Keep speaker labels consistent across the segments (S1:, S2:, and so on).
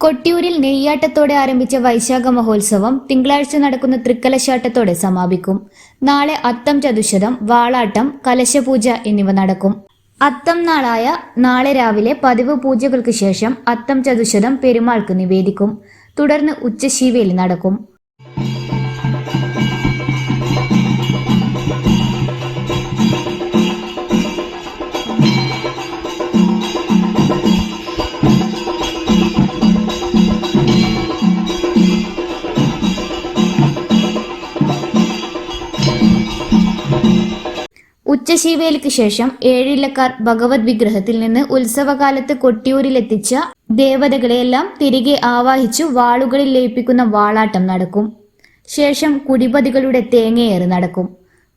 S1: കൊട്ടിയൂരിൽ നെയ്യാട്ടത്തോടെ ആരംഭിച്ച വൈശാഖ മഹോത്സവം തിങ്കളാഴ്ച നടക്കുന്ന തൃക്കലശാട്ടത്തോടെ സമാപിക്കും. നാളെ അത്തം ചതുശതം, വാളാട്ടം, കലശപൂജ എന്നിവ നടക്കും. അത്തം നാളായ നാളെ രാവിലെ പതിവ് പൂജകൾക്ക് ശേഷം അത്തം ചതുശതം പെരുമാൾക്ക് നിവേദിക്കും. തുടർന്ന് ഉച്ചശീവേലി നടക്കും. ഉച്ചശീവേലിക്ക് ശേഷം ഏഴില്ലക്കാർ ഭഗവത് വിഗ്രഹത്തിൽ നിന്ന് ഉത്സവകാലത്ത് കൊട്ടിയൂരിലെത്തിച്ച ദേവതകളെയെല്ലാം തിരികെ ആവാഹിച്ചു വാളുകളിൽ ലയിപ്പിക്കുന്ന വാളാട്ടം നടക്കും. ശേഷം കുടിപതികളുടെ തേങ്ങയേറ് നടക്കും.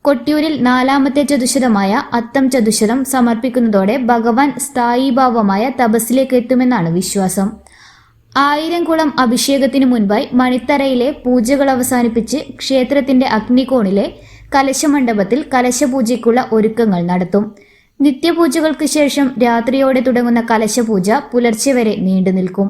S1: കൊട്ടിയൂരിൽ നാലാമത്തെ ചതുശതമായ അത്തം ചതുശതം സമർപ്പിക്കുന്നതോടെ ഭഗവാൻ സ്ഥായീഭാവമായ തപസ്സിലേക്ക് എത്തുമെന്നാണ് വിശ്വാസം. 1000 കുളം അഭിഷേകത്തിനു മുൻപായി മണിത്തറയിലെ പൂജകൾ അവസാനിപ്പിച്ച് ക്ഷേത്രത്തിന്റെ അഗ്നികോണിലെ കലശമണ്ഡപത്തിൽ കലശപൂജയ്ക്കുള്ള ഒരുക്കങ്ങൾ നടത്തും. നിത്യപൂജകൾക്ക് ശേഷം രാത്രിയോടെ തുടങ്ങുന്ന കലശപൂജ പുലർച്ചെ വരെ നീണ്ടു നിൽക്കും.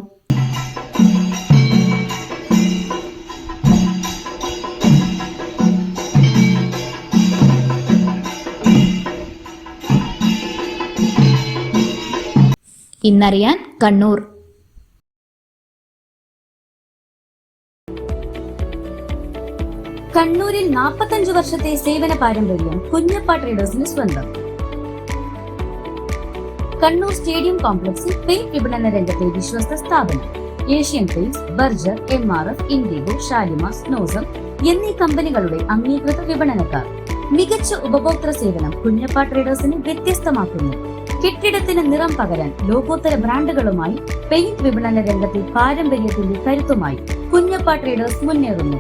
S1: ഇന്നറിയാൻ കണ്ണൂർ.
S2: കണ്ണൂരിൽ 45 വർഷത്തെ സേവന പാരമ്പര്യം കുഞ്ഞപ്പ ട്രേഡേഴ്സിന് സ്വന്തം. കണ്ണൂർ സ്റ്റേഡിയം കോംപ്ലക്സിൽ പെയിന്റ് വിപണന രംഗത്തെ വിശ്വസ്ത സ്ഥാപനം. Asian Paints, Berger, MRF, Indigo, Shalimar, Snowcem എന്നീ കമ്പനികളുടെ അംഗീകൃത വിപണനക്കാർ. മികച്ച ഉപഭോക്തൃ സേവനം കുഞ്ഞപ്പ ട്രേഡേഴ്സിനെ വ്യത്യസ്തമാക്കുന്നു. കെട്ടിടത്തിന് നിറം പകരാൻ ലോകോത്തര ബ്രാൻഡുകളുമായി പെയിന്റ് വിപണന രംഗത്തെ പാരമ്പര്യത്തിന്റെ കരുത്തുമായി കുഞ്ഞപ്പ ട്രേഡേഴ്സ് മുന്നേറുന്നു.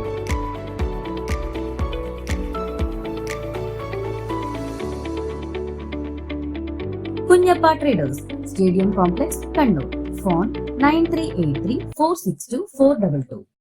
S2: Kunjappa traders, stadium complex, Kannur. Phone 9383 462 422.